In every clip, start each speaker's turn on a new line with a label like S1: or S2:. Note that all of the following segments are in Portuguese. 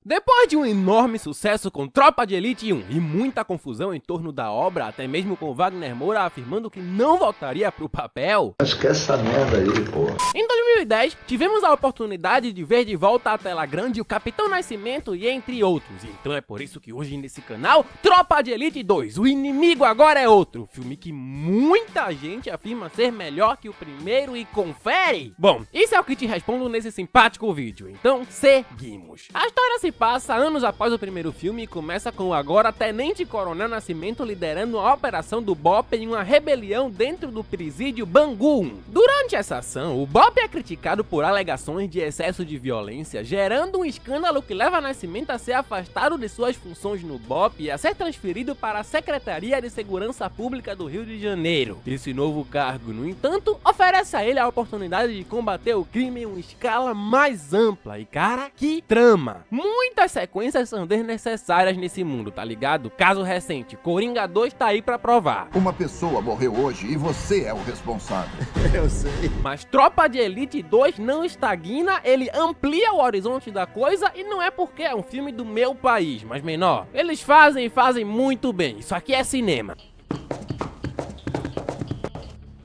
S1: Depois de um enorme sucesso com Tropa de Elite 1 e muita confusão em torno da obra, até mesmo com Wagner Moura afirmando que não voltaria pro papel,
S2: esquece essa merda aí, pô.
S1: Em 2010, tivemos a oportunidade de ver de volta à tela grande o Capitão Nascimento e entre outros. Então é por isso que hoje nesse canal, Tropa de Elite 2, o inimigo agora é outro. Filme que muita gente afirma ser melhor que o primeiro e confere. Bom, isso é o que te respondo nesse simpático vídeo, então seguimos. A história se passa anos após o primeiro filme e começa com o agora Tenente Coronel Nascimento liderando a operação do BOPE em uma rebelião dentro do presídio Bangu 1. Durante essa ação, o BOPE é criticado por alegações de excesso de violência, gerando um escândalo que leva Nascimento a ser afastado de suas funções no BOPE e a ser transferido para a Secretaria de Segurança Pública do Rio de Janeiro. Esse novo cargo, no entanto, oferece a ele a oportunidade de combater o crime em uma escala mais ampla. E cara, que trama! Muitas sequências são desnecessárias nesse mundo, tá ligado? Caso recente, Coringa 2 tá aí pra provar.
S3: Uma pessoa morreu hoje e você é o responsável. Eu sei.
S1: Mas Tropa de Elite 2 não estagna, ele amplia o horizonte da coisa e não é porque é um filme do meu país, mas menor. Eles fazem e fazem muito bem, isso aqui é cinema.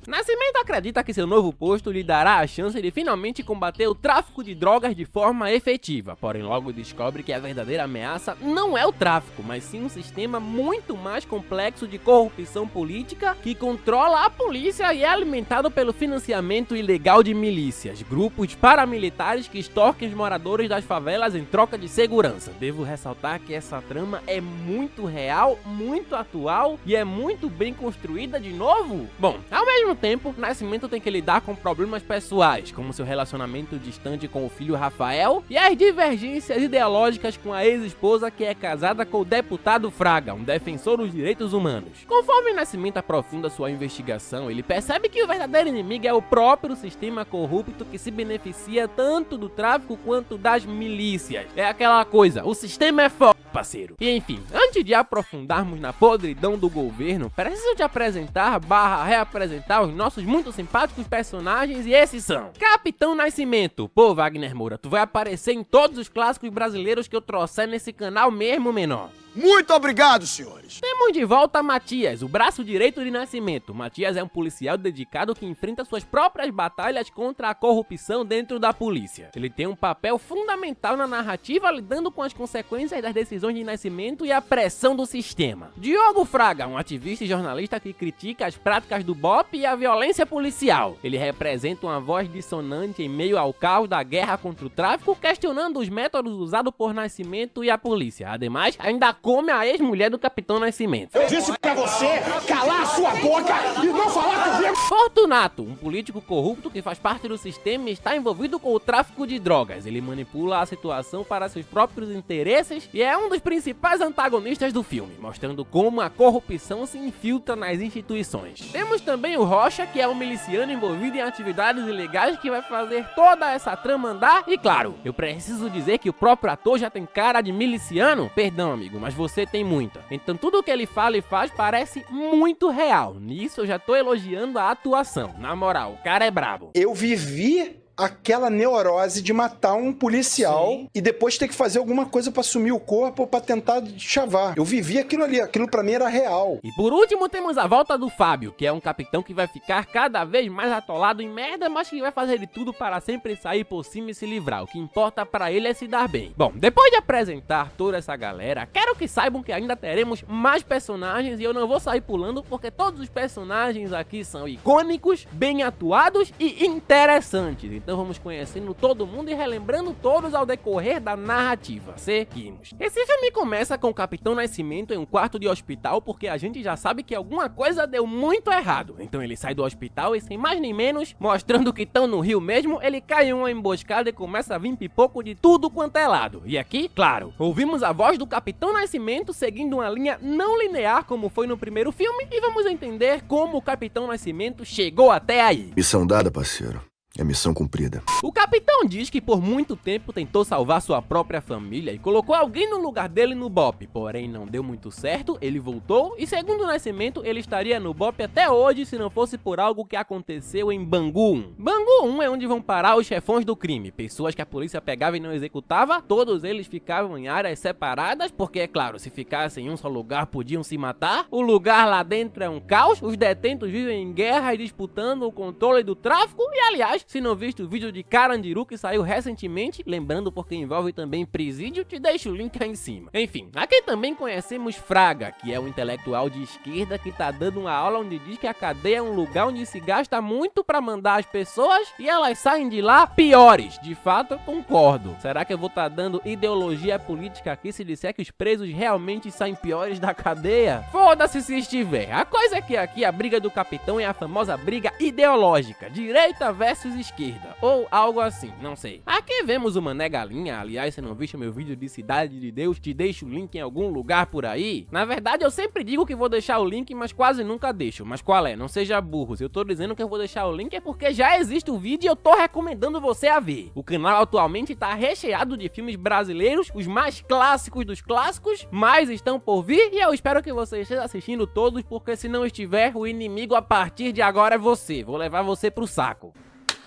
S1: Nascimento acredita que seu novo posto lhe dará a chance de finalmente combater o tráfico de drogas de forma efetiva, porém logo descobre que a verdadeira ameaça não é o tráfico, mas sim um sistema muito mais complexo de corrupção política que controla a polícia e é alimentado pelo financiamento ilegal de milícias, grupos paramilitares que extorquem os moradores das favelas em troca de segurança. Devo ressaltar que essa trama é muito real, muito atual e é muito bem construída de novo. Bom, ao mesmo tempo, Nascimento tem que lidar com problemas pessoais, como seu relacionamento distante com o filho Rafael e as divergências ideológicas com a ex-esposa que é casada com o deputado Fraga, um defensor dos direitos humanos. Conforme Nascimento aprofunda sua investigação, ele percebe que o verdadeiro inimigo é o próprio sistema corrupto que se beneficia tanto do tráfico quanto das milícias. É aquela coisa, o sistema é foda, parceiro. E enfim, antes de aprofundarmos na podridão do governo, preciso te apresentar / reapresentar os nossos muito simpáticos personagens, e esses são: Capitão Nascimento. Pô, Wagner Moura, tu vai aparecer em todos os clássicos brasileiros que eu trouxer nesse canal mesmo, menor.
S4: Muito obrigado, senhores.
S1: Temos de volta Matias, o braço direito de Nascimento. Matias é um policial dedicado que enfrenta suas próprias batalhas contra a corrupção dentro da polícia. Ele tem um papel fundamental na narrativa, lidando com as consequências das decisões de Nascimento e a pressão do sistema. Diogo Fraga, um ativista e jornalista que critica as práticas do BOPE e a violência policial. Ele representa uma voz dissonante em meio ao caos da guerra contra o tráfico, questionando os métodos usados por Nascimento e a polícia. Ademais, ainda come a ex-mulher do Capitão Nascimento.
S4: Eu disse pra você calar a sua boca e não falar comigo.
S1: Fortunato, um político corrupto que faz parte do sistema e está envolvido com o tráfico de drogas. Ele manipula a situação para seus próprios interesses e é um dos principais antagonistas do filme, mostrando como a corrupção se infiltra nas instituições. Temos também o Rocha, que é um miliciano envolvido em atividades ilegais que vai fazer toda essa trama andar. E claro, eu preciso dizer que o próprio ator já tem cara de miliciano. Perdão, amigo, mas você tem muita. Então tudo que ele fala e faz parece muito real. Nisso eu já tô elogiando a atuação. Na moral, o cara é brabo.
S5: Eu vivi aquela neurose de matar um policial. Sim. E depois ter que fazer alguma coisa pra sumir o corpo ou pra tentar chavar. Eu vivi aquilo ali, aquilo pra mim era real.
S1: E por último temos a volta do Fábio, que é um capitão que vai ficar cada vez mais atolado em merda, mas que vai fazer de tudo para sempre sair por cima e se livrar. O que importa pra ele é se dar bem. Bom, depois de apresentar toda essa galera, quero que saibam que ainda teremos mais personagens e eu não vou sair pulando porque todos os personagens aqui são icônicos, bem atuados e interessantes. Então vamos conhecendo todo mundo e relembrando todos ao decorrer da narrativa. Seguimos. Esse filme começa com o Capitão Nascimento em um quarto de hospital porque a gente já sabe que alguma coisa deu muito errado. Então ele sai do hospital e, sem mais nem menos, mostrando que estão no Rio mesmo, ele cai em uma emboscada e começa a vir pipoco de tudo quanto é lado. E aqui, claro, ouvimos a voz do Capitão Nascimento seguindo uma linha não linear como foi no primeiro filme e vamos entender como o Capitão Nascimento chegou até aí.
S2: Missão dada, parceiro.
S3: É missão cumprida.
S1: O capitão diz que por muito tempo tentou salvar sua própria família e colocou alguém no lugar dele no BOPE, porém não deu muito certo, ele voltou e segundo o Nascimento ele estaria no BOPE até hoje se não fosse por algo que aconteceu em Bangu 1. Bangu 1 é onde vão parar os chefões do crime, pessoas que a polícia pegava e não executava, todos eles ficavam em áreas separadas, porque é claro, se ficassem em um só lugar podiam se matar, o lugar lá dentro é um caos, os detentos vivem em guerra e disputando o controle do tráfico e aliás, se não viste o vídeo de Carandiru que saiu recentemente, lembrando porque envolve também presídio, te deixo o link aí em cima. Enfim, aqui também conhecemos Fraga, que é um intelectual de esquerda que tá dando uma aula onde diz que a cadeia é um lugar onde se gasta muito pra mandar as pessoas e elas saem de lá piores. De fato, eu concordo. Será que eu vou estar dando ideologia política aqui se disser que os presos realmente saem piores da cadeia? Foda-se se estiver. A coisa é que aqui a briga do capitão é a famosa briga ideológica, direita versus esquerda, ou algo assim, não sei. Aqui vemos o Mané Galinha, aliás, se não viste meu vídeo de Cidade de Deus, te deixo o link em algum lugar por aí. Na verdade, eu sempre digo que vou deixar o link, mas quase nunca deixo. Mas qual é? Não seja burro, se eu tô dizendo que eu vou deixar o link é porque já existe o vídeo e eu tô recomendando você a ver. O canal atualmente tá recheado de filmes brasileiros, os mais clássicos dos clássicos, mas estão por vir e eu espero que você esteja assistindo todos, porque se não estiver, o inimigo a partir de agora é você. Vou levar você pro saco.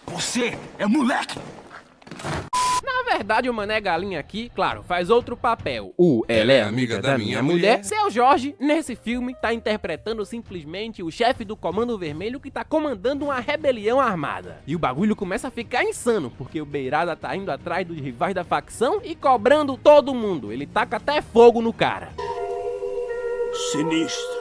S4: Você é moleque!
S1: Na verdade, o Mané Galinha aqui, claro, faz outro papel. Ela é amiga da minha mulher. Seu Jorge, nesse filme, tá interpretando simplesmente o chefe do Comando Vermelho que tá comandando uma rebelião armada. E o bagulho começa a ficar insano, porque o Beirada tá indo atrás dos rivais da facção e cobrando todo mundo. Ele taca até fogo no cara.
S4: Sinistro.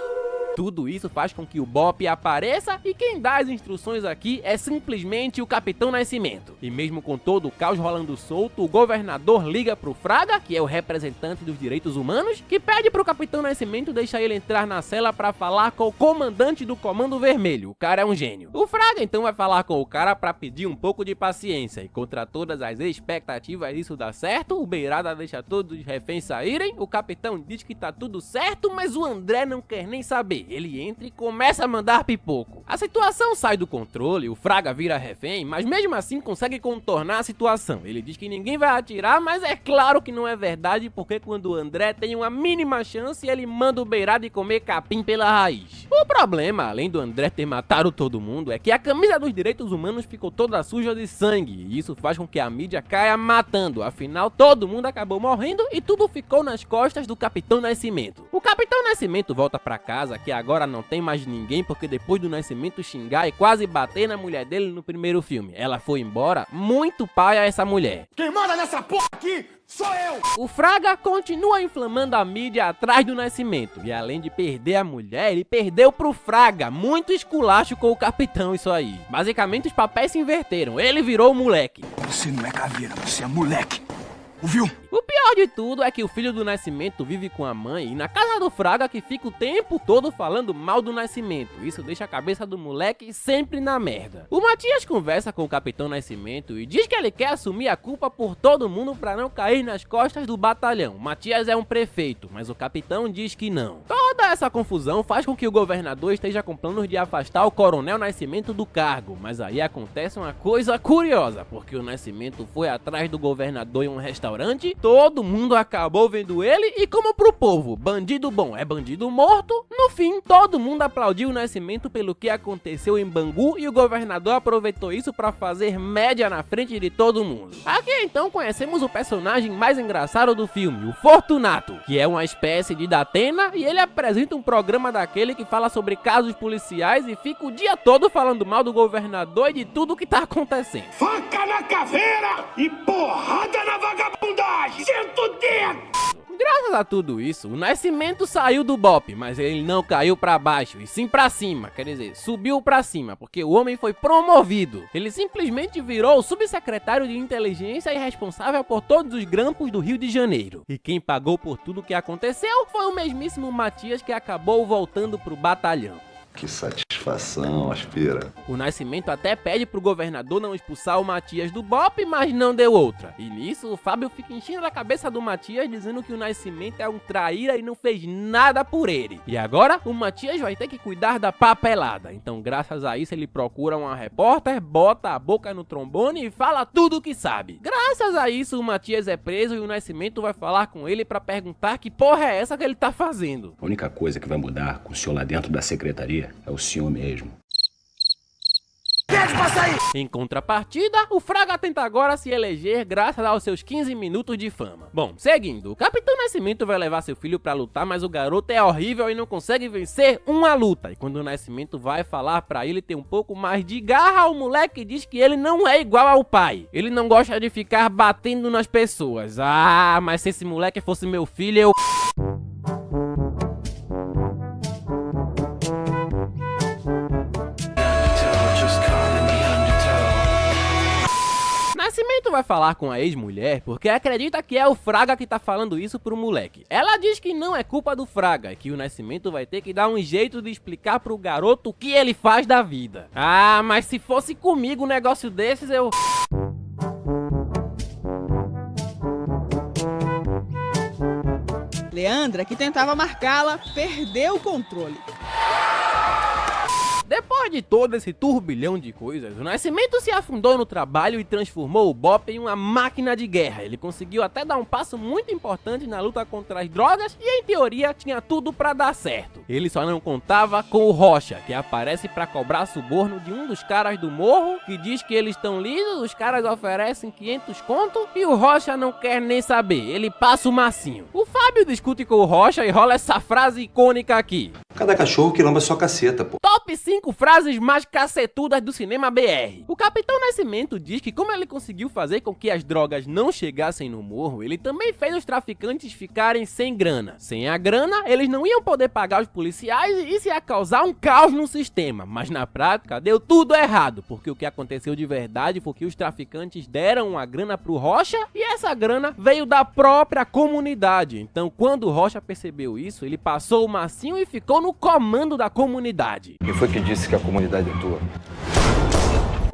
S1: Tudo isso faz com que o BOPE apareça e quem dá as instruções aqui é simplesmente o Capitão Nascimento. E mesmo com todo o caos rolando solto, o governador liga pro Fraga, que é o representante dos direitos humanos, que pede pro Capitão Nascimento deixar ele entrar na cela pra falar com o comandante do Comando Vermelho. O cara é um gênio. O Fraga então vai falar com o cara pra pedir um pouco de paciência e contra todas as expectativas isso dá certo, o Beirada deixa todos os reféns saírem, o capitão diz que tá tudo certo, mas o André não quer nem saber. Ele entra e começa a mandar pipoco. A situação sai do controle, o Fraga vira refém, mas mesmo assim consegue contornar a situação. Ele diz que ninguém vai atirar, mas é claro que não é verdade, porque quando o André tem uma mínima chance, ele manda o Beirada comer capim pela raiz. O problema, além do André ter matado todo mundo, é que a camisa dos direitos humanos ficou toda suja de sangue, e isso faz com que a mídia caia matando, afinal todo mundo acabou morrendo e tudo ficou nas costas do Capitão Nascimento. O Capitão Nascimento volta pra casa, que agora não tem mais ninguém, porque depois do Nascimento xingar e quase bater na mulher dele no primeiro filme, ela foi embora, muito paia essa mulher.
S4: Quem manda nessa porra aqui sou eu!
S1: O Fraga continua inflamando a mídia atrás do Nascimento, e além de perder a mulher, ele perdeu pro Fraga, muito esculacho com o capitão isso aí. Basicamente os papéis se inverteram, ele virou o moleque.
S4: Você não é caveira, você é moleque. Ouviu?
S1: O pior de tudo é que o filho do Nascimento vive com a mãe e na casa do Fraga que fica o tempo todo falando mal do Nascimento. Isso deixa a cabeça do moleque sempre na merda. O Matias conversa com o Capitão Nascimento e diz que ele quer assumir a culpa por todo mundo pra não cair nas costas do batalhão. Matias é um prefeito, mas o capitão diz que não. Toda essa confusão faz com que o governador esteja com planos de afastar o Coronel Nascimento do cargo, mas aí acontece uma coisa curiosa, porque o Nascimento foi atrás do governador em um restaurante, todo mundo acabou vendo ele e como pro povo, bandido bom é bandido morto, no fim todo mundo aplaudiu o Nascimento pelo que aconteceu em Bangu e o governador aproveitou isso pra fazer média na frente de todo mundo. Aqui então conhecemos o personagem mais engraçado do filme, o Fortunato, que é uma espécie de Datena e ele apresenta um programa daquele que fala sobre casos policiais e fica o dia todo falando mal do governador e de tudo que tá acontecendo.
S4: Faca na caveira e porrada na vagabundagem! Senta o dedo!
S1: Graças a tudo isso, o Nascimento saiu do BOPE, mas ele não caiu pra baixo, e sim pra cima, quer dizer, subiu pra cima, porque o homem foi promovido. Ele simplesmente virou o subsecretário de inteligência e responsável por todos os grampos do Rio de Janeiro. E quem pagou por tudo que aconteceu foi o mesmíssimo Matias, que acabou voltando pro batalhão.
S2: Que satisfação. Satisfação, aspira.
S1: O Nascimento até pede pro governador não expulsar o Matias do BOPE, mas não deu outra. E nisso, o Fábio fica enchendo a cabeça do Matias, dizendo que o Nascimento é um traíra e não fez nada por ele. E agora, o Matias vai ter que cuidar da papelada. Então, graças a isso, ele procura uma repórter, bota a boca no trombone e fala tudo o que sabe. Graças a isso, o Matias é preso e o Nascimento vai falar com ele pra perguntar que porra é essa que ele tá fazendo.
S6: A única coisa que vai mudar com o senhor lá dentro da secretaria é o senhor mesmo.
S1: Em contrapartida, o Fraga tenta agora se eleger graças aos seus 15 minutos de fama. Bom, seguindo, o Capitão Nascimento vai levar seu filho pra lutar, mas o garoto é horrível e não consegue vencer uma luta. E quando o Nascimento vai falar pra ele ter um pouco mais de garra, o moleque diz que ele não é igual ao pai. Ele não gosta de ficar batendo nas pessoas. Ah, mas se esse moleque fosse meu filho, eu... Nascimento vai falar com a ex-mulher porque acredita que é o Fraga que tá falando isso pro moleque. Ela diz que não é culpa do Fraga e que o Nascimento vai ter que dar um jeito de explicar pro garoto o que ele faz da vida. Ah, mas se fosse comigo um negócio desses, eu...
S7: Leandra, que tentava marcá-la, perdeu o controle.
S1: Depois de todo esse turbilhão de coisas, o Nascimento se afundou no trabalho e transformou o BOPE em uma máquina de guerra. Ele conseguiu até dar um passo muito importante na luta contra as drogas e, em teoria, tinha tudo pra dar certo. Ele só não contava com o Rocha, que aparece pra cobrar suborno de um dos caras do morro, que diz que eles estão lisos, os caras oferecem 500 conto e o Rocha não quer nem saber, ele passa o massinho. O Fábio discute com o Rocha e rola essa frase icônica aqui.
S8: Cada cachorro que lamba sua caceta, pô.
S1: Top 5 frases mais cacetudas do cinema BR. O Capitão Nascimento diz que como ele conseguiu fazer com que as drogas não chegassem no morro, ele também fez os traficantes ficarem sem grana. Sem a grana, eles não iam poder pagar os policiais e isso ia causar um caos no sistema. Mas na prática, deu tudo errado, porque o que aconteceu de verdade foi que os traficantes deram uma grana pro Rocha e essa grana veio da própria comunidade. Então, quando o Rocha percebeu isso, ele passou o massinho e ficou no comando da comunidade.
S8: Quem foi que disse que a comunidade é tua?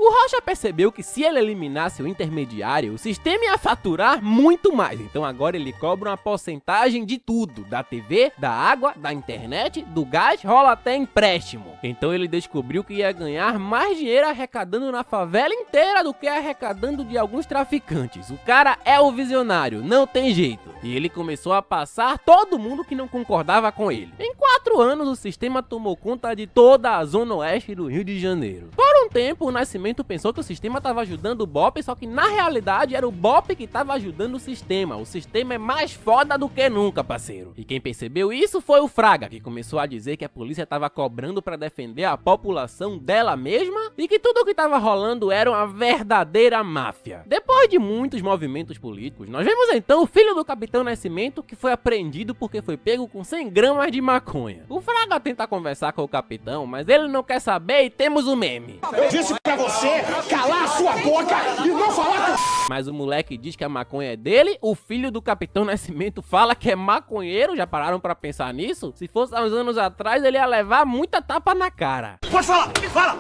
S1: O Rocha percebeu que se ele eliminasse o intermediário, o sistema ia faturar muito mais. Então agora ele cobra uma porcentagem de tudo. Da TV, da água, da internet, do gás, rola até empréstimo. Então ele descobriu que ia ganhar mais dinheiro arrecadando na favela inteira do que arrecadando de alguns traficantes. O cara é o visionário, não tem jeito. E ele começou a passar todo mundo que não concordava com ele. Em 4 anos o sistema tomou conta de toda a zona oeste do Rio de Janeiro. Por um tempo o Nascimento pensou que o sistema estava ajudando o BOPE, só que na realidade era o BOPE que estava ajudando o sistema. O sistema é mais foda do que nunca, parceiro. E quem percebeu isso foi o Fraga, que começou a dizer que a polícia estava cobrando para defender a população dela mesma e que tudo o que estava rolando era uma verdadeira máfia. Depois de muitos movimentos políticos, nós vemos então o filho do Capitão Nascimento que foi apreendido porque foi pego com 100 gramas de maconha. O Fraga tenta conversar com o capitão, mas ele não quer saber e temos o meme.
S4: Eu disse pra você calar a sua boca e não falar com...
S1: Mas o moleque diz que a maconha é dele, o filho do Capitão Nascimento fala que é maconheiro, já pararam pra pensar nisso? Se fosse há uns anos atrás, ele ia levar muita tapa na cara.
S4: Pode falar, fala!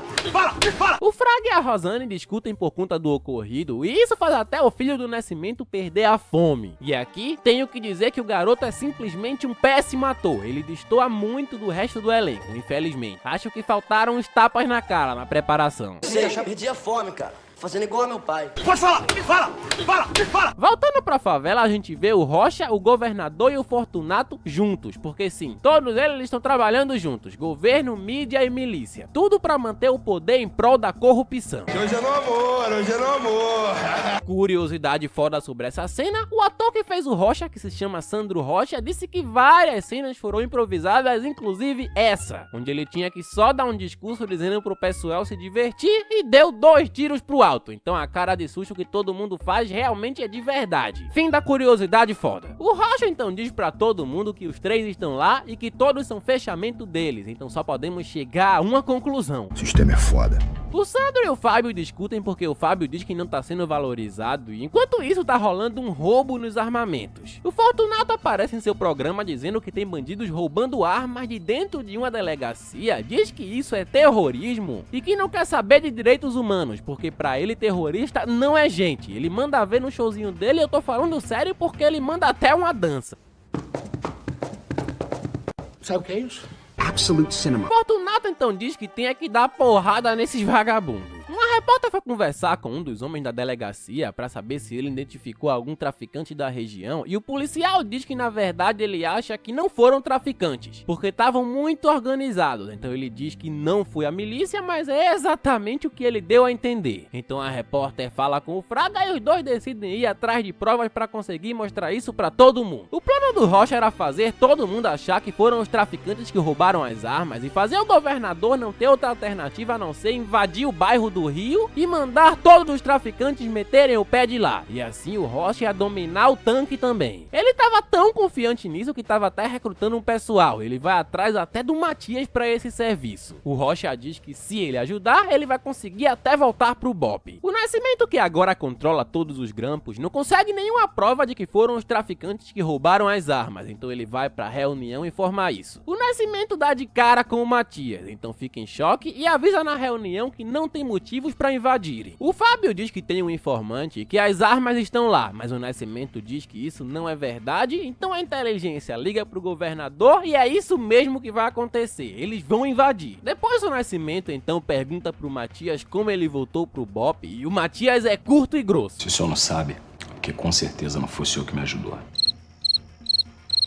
S1: O Fraga e a Rosane discutem por conta do ocorrido, e isso faz até o filho do Nascimento perder a fome. E aqui, tenho que dizer que o garoto é simplesmente um péssimo ator, ele destoa muito do resto do elenco, infelizmente. Acho que faltaram uns tapas na cara na preparação.
S9: Eu já perdi a fome, cara. Fazendo igual ao meu pai.
S4: Pode falar, fala!
S1: Voltando pra favela, a gente vê o Rocha, o governador e o Fortunato juntos. Porque sim, todos eles estão trabalhando juntos. Governo, mídia e milícia. Tudo pra manter o poder em prol da corrupção.
S4: Hoje é no amor.
S1: Curiosidade foda sobre essa cena, o ator que fez o Rocha, que se chama Sandro Rocha, disse que várias cenas foram improvisadas, inclusive essa, onde ele tinha que só dar um discurso dizendo pro pessoal se divertir e deu 2 tiros pro alto. alto, então a cara de susto que todo mundo faz realmente é de verdade. Fim da curiosidade foda. O Rocha então diz pra todo mundo que os 3 estão lá e que todos são fechamento deles, então só podemos chegar a uma conclusão.
S3: O sistema é foda.
S1: O Sandro e o Fábio discutem porque o Fábio diz que não tá sendo valorizado e enquanto isso tá rolando um roubo nos armamentos. O Fortunato aparece em seu programa dizendo que tem bandidos roubando armas de dentro de uma delegacia, diz que isso é terrorismo e que não quer saber de direitos humanos, porque pra ele terrorista não é gente. Ele manda ver no showzinho dele, eu tô falando sério porque ele manda até uma dança.
S4: Sabe o que é isso?
S9: Absolute Cinema.
S1: Fortunato então diz que tem que dar porrada nesses vagabundos. Uma repórter foi conversar com um dos homens da delegacia pra saber se ele identificou algum traficante da região e o policial diz que na verdade ele acha que não foram traficantes, porque estavam muito organizados. Então ele diz que não foi a milícia, mas é exatamente o que ele deu a entender. Então a repórter fala com o Fraga e os dois decidem ir atrás de provas pra conseguir mostrar isso pra todo mundo. O plano do Rocha era fazer todo mundo achar que foram os traficantes que roubaram as armas e fazer o governador não ter outra alternativa a não ser invadir o bairro do Rio e mandar todos os traficantes meterem o pé de lá. E assim o Rocha ia dominar o tanque também. Ele tava tão confiante nisso que tava até recrutando um pessoal. Ele vai atrás até do Matias pra esse serviço. O Rocha diz que se ele ajudar, ele vai conseguir até voltar pro BOPE. O Nascimento, que agora controla todos os grampos, não consegue nenhuma prova de que foram os traficantes que roubaram as armas. Então ele vai pra reunião informar isso. O Nascimento dá de cara com o Matias, então fica em choque e avisa na reunião que não tem motivos pra invadirem. O Fábio diz que tem um informante e que as armas estão lá, mas o Nascimento diz que isso não é verdade, então a inteligência liga pro governador e é isso mesmo que vai acontecer, eles vão invadir. Depois o Nascimento então pergunta pro Matias como ele voltou pro BOPE e o Matias é curto e grosso.
S6: Se o senhor não sabe, porque com certeza não foi o senhor que me ajudou.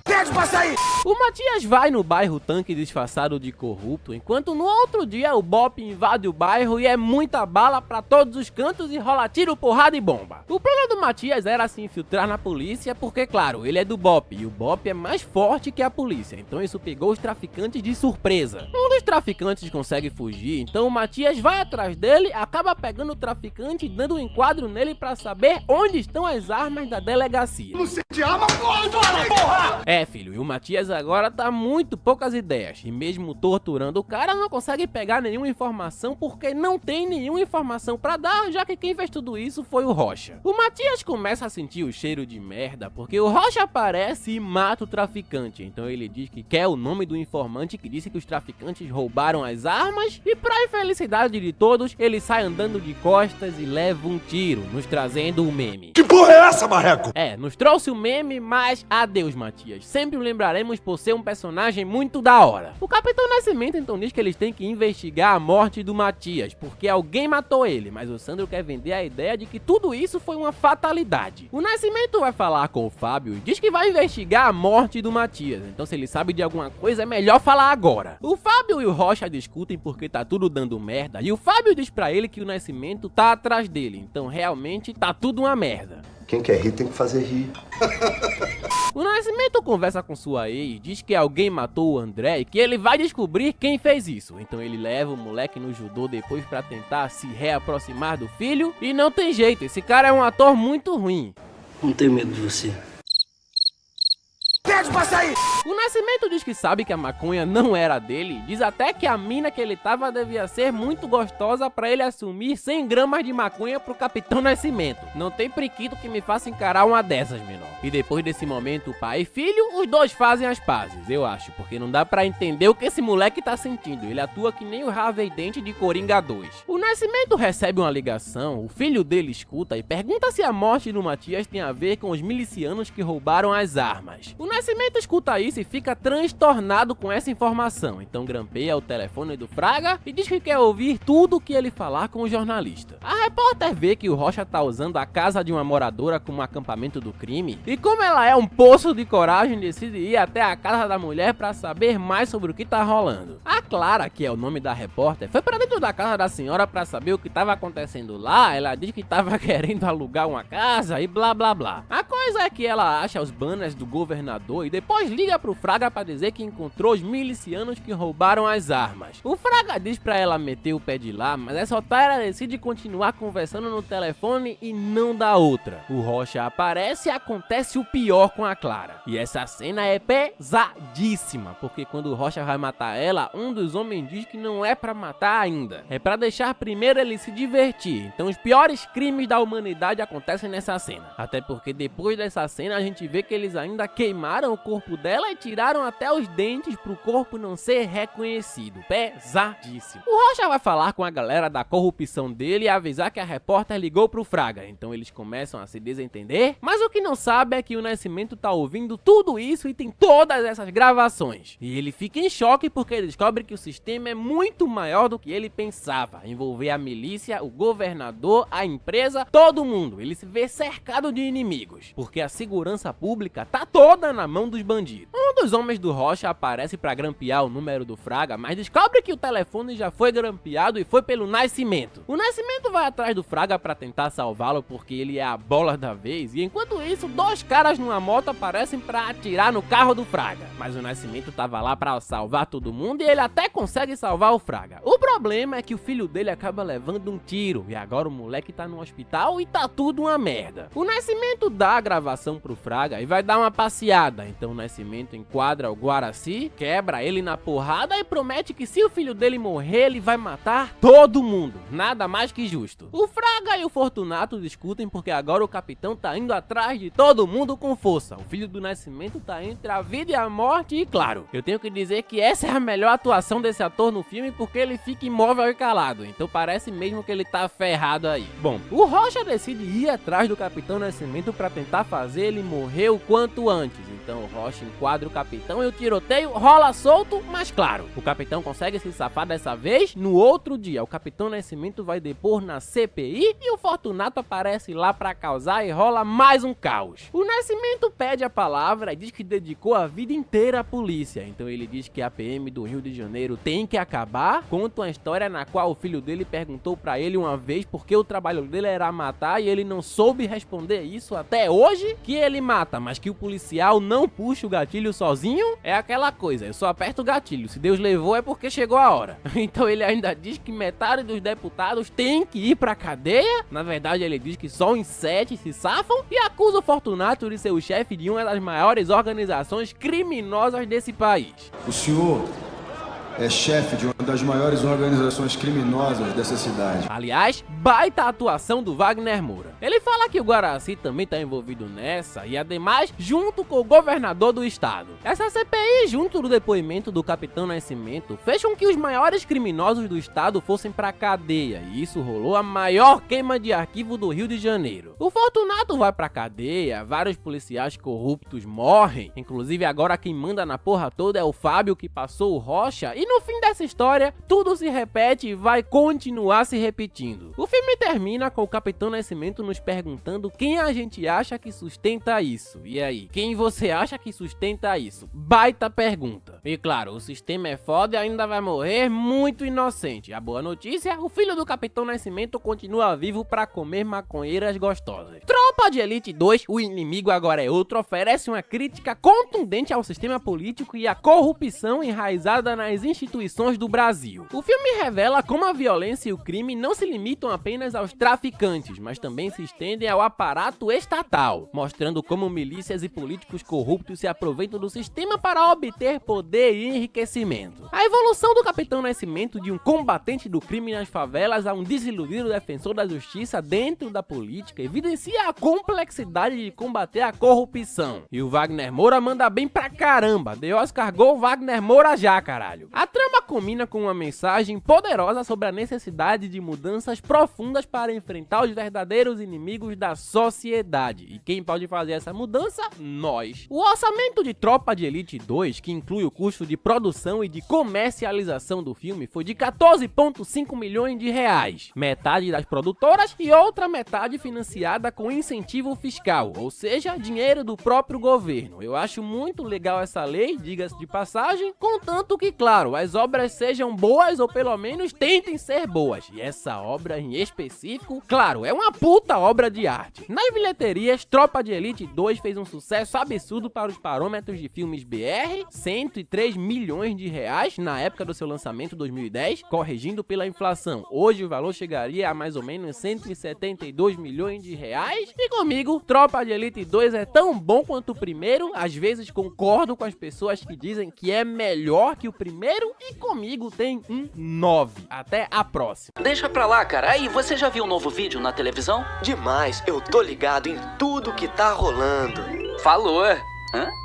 S4: Pede pra sair!
S1: O Matias vai no bairro Tanque disfarçado de corrupto, enquanto no outro dia o BOPE invade o bairro e é muita bala pra todos os cantos e rola tiro, porrada e bomba. O plano do Matias era se infiltrar na polícia porque, claro, ele é do BOPE e o BOPE é mais forte que a polícia, então isso pegou os traficantes de surpresa. Um dos traficantes consegue fugir, então o Matias vai atrás dele, acaba pegando o traficante e dando um enquadro nele pra saber onde estão as armas da delegacia.
S4: Você te ama, porra!
S1: É, filho, e o Matias agora tá muito poucas ideias, e mesmo torturando o cara, não consegue pegar nenhuma informação porque não tem nenhuma informação pra dar, já que quem fez tudo isso foi o Rocha. O Matias começa a sentir o cheiro de merda, porque o Rocha aparece e mata o traficante, então ele diz que quer o nome do informante que disse que os traficantes roubaram as armas, e pra infelicidade de todos, ele sai andando de costas e leva um tiro, nos trazendo o meme.
S4: Que porra é essa, marreco?
S1: É, nos trouxe o meme, mas adeus, Matias. Sempre o lembraremos por ser um personagem muito da hora. O Capitão Nascimento então diz que eles têm que investigar a morte do Matias, porque alguém matou ele, mas o Sandro quer vender a ideia de que tudo isso foi uma fatalidade. O Nascimento vai falar com o Fábio e diz que vai investigar a morte do Matias, então se ele sabe de alguma coisa é melhor falar agora. O Fábio e o Rocha discutem porque tá tudo dando merda, e o Fábio diz pra ele que o Nascimento tá atrás dele, então realmente tá tudo uma merda.
S2: Quem quer rir tem que fazer rir.
S1: O Nascimento conversa com sua ex, diz que alguém matou o André e que ele vai descobrir quem fez isso. Então ele leva o moleque no judô depois pra tentar se reaproximar do filho. E não tem jeito, esse cara é um ator muito ruim.
S9: Não tenho medo de você.
S4: Pede pra sair!
S1: O Nascimento diz que sabe que a maconha não era dele, diz até que a mina que ele tava devia ser muito gostosa pra ele assumir 100 gramas de maconha pro Capitão Nascimento. Não tem priquito que me faça encarar uma dessas, menor. E depois desse momento, pai e filho, os dois fazem as pazes, eu acho, porque não dá pra entender o que esse moleque tá sentindo. Ele atua que nem o Harvey Dent de Coringa 2. O Nascimento recebe uma ligação, o filho dele escuta e pergunta se a morte do Matias tem a ver com os milicianos que roubaram as armas. O Nascimento escuta isso e fica transtornado com essa informação, então grampeia o telefone do Fraga e diz que quer ouvir tudo o que ele falar com o jornalista. A repórter vê que o Rocha tá usando a casa de uma moradora como acampamento do crime, e como ela é um poço de coragem, decide ir até a casa da mulher pra saber mais sobre o que tá rolando. A Clara, que é o nome da repórter, foi pra dentro da casa da senhora pra saber o que tava acontecendo lá. Ela diz que tava querendo alugar uma casa e blá blá blá. A coisa é que ela acha os banners do governador e depois liga pro Fraga pra dizer que encontrou os milicianos que roubaram as armas. O Fraga diz pra ela meter o pé de lá, mas essa otária decide continuar conversando no telefone e não dá outra. O Rocha aparece e acontece o pior com a Clara. E essa cena é pesadíssima, porque quando o Rocha vai matar ela, um dos homens diz que não é pra matar ainda, é pra deixar primeiro ele se divertir. Então os piores crimes da humanidade acontecem nessa cena. Até porque depois dessa cena a gente vê que eles ainda queimaram o corpo dela e tiraram até os dentes pro corpo não ser reconhecido. Pesadíssimo. O Rocha vai falar com a galera da corrupção dele e avisar que a repórter ligou pro Fraga. Então eles começam a se desentender, mas o que não sabe é que o Nascimento tá ouvindo tudo isso e tem todas essas gravações. E ele fica em choque porque descobre que o sistema é muito maior do que ele pensava. Envolver a milícia, o governador, a empresa, todo mundo. Ele se vê cercado de inimigos, porque a segurança pública tá toda na mão dos bandidos. Um dos homens do Rocha aparece pra grampear o número do Fraga, mas descobre que o telefone já foi grampeado e foi pelo Nascimento. O Nascimento vai atrás do Fraga pra tentar salvá-lo porque ele é a bola da vez, e enquanto isso, dois caras numa moto aparecem pra atirar no carro do Fraga. Mas o Nascimento tava lá pra salvar todo mundo e ele até consegue salvar o Fraga. O problema é que o filho dele acaba levando um tiro e agora o moleque tá no hospital e tá tudo uma merda. O Nascimento dá a gravação pro Fraga e vai dar uma passeada. Então o Nascimento enquadra o Guaraci, quebra ele na porrada e promete que se o filho dele morrer, ele vai matar todo mundo. Nada mais que justo. O Fraga e o Fortunato discutem porque agora o capitão tá indo atrás de todo mundo com força. O filho do Nascimento tá entre a vida e a morte e, claro, eu tenho que dizer que essa é a melhor atuação desse ator no filme porque ele fica imóvel e calado. Então parece mesmo que ele tá ferrado aí. Bom, o Rocha decide ir atrás do Capitão Nascimento pra tentar fazer ele morrer o quanto antes. Então o Rocha enquadra o capitão e o tiroteio rola solto, mas claro, o capitão consegue se safar dessa vez. No outro dia, o Capitão Nascimento vai depor na CPI e o Fortunato aparece lá pra causar e rola mais um caos. O Nascimento pede a palavra e diz que dedicou a vida inteira à polícia. Então ele diz que a PM do Rio de Janeiro tem que acabar. Conta uma história na qual o filho dele perguntou pra ele uma vez porque o trabalho dele era matar e ele não soube responder isso até hoje, que ele mata, mas que o policial não puxa o gatilho sozinho. É aquela coisa, eu só aperto o gatilho, se Deus levou é porque chegou a hora. Então ele ainda diz que metade dos deputados tem que ir pra cadeia. Na verdade ele diz que só uns 7 se safam e acusa o Fortunato de ser o chefe de uma das maiores organizações criminosas desse país.
S10: O senhor é chefe de uma das maiores organizações criminosas dessa cidade.
S1: Aliás, baita atuação do Wagner Moura. Ele fala que o Guaraci também tá envolvido nessa e ademais junto com o governador do estado. Essa CPI, junto do depoimento do Capitão Nascimento, fez com que os maiores criminosos do estado fossem pra cadeia e isso rolou a maior queima de arquivo do Rio de Janeiro. O Fortunato vai pra cadeia, vários policiais corruptos morrem, inclusive agora quem manda na porra toda é o Fábio que passou o Rocha. E no fim dessa história, tudo se repete e vai continuar se repetindo. O filme termina com o Capitão Nascimento nos perguntando quem a gente acha que sustenta isso. E aí, quem você acha que sustenta isso? Baita pergunta. E claro, o sistema é foda e ainda vai morrer muito inocente. A boa notícia, o filho do Capitão Nascimento continua vivo pra comer maconheiras gostosas. Tropa de Elite 2, o inimigo agora é outro, oferece uma crítica contundente ao sistema político e à corrupção enraizada nas instituições do Brasil. O filme revela como a violência e o crime não se limitam apenas aos traficantes, mas também se estendem ao aparato estatal, mostrando como milícias e políticos corruptos se aproveitam do sistema para obter poder e enriquecimento. A evolução do Capitão Nascimento de um combatente do crime nas favelas a um desiludido defensor da justiça dentro da política evidencia a complexidade de combater a corrupção. E o Wagner Moura manda bem pra caramba, The Oscar Go Wagner Moura já, caralho. A trama combina com uma mensagem poderosa sobre a necessidade de mudanças profundas para enfrentar os verdadeiros inimigos da sociedade. E quem pode fazer essa mudança? Nós. O orçamento de Tropa de Elite 2, que inclui o custo de produção e de comercialização do filme, foi de 14,5 milhões de reais. Metade das produtoras e outra metade financiada com incentivos incentivo fiscal, ou seja, dinheiro do próprio governo. Eu acho muito legal essa lei, diga-se de passagem, contanto que, claro, as obras sejam boas ou pelo menos tentem ser boas. E essa obra em específico, claro, é uma puta obra de arte. Nas bilheterias, Tropa de Elite 2 fez um sucesso absurdo para os parâmetros de filmes BR, 103 milhões de reais na época do seu lançamento 2010, corrigindo pela inflação. Hoje o valor chegaria a mais ou menos 172 milhões de reais. E comigo, Tropa de Elite 2 é tão bom quanto o primeiro, às vezes concordo com as pessoas que dizem que é melhor que o primeiro e comigo tem um 9. Até a próxima.
S11: Deixa pra lá, cara. Aí, você já viu um novo vídeo na televisão?
S9: Demais, eu tô ligado em tudo que tá rolando.
S11: Falou. Hã?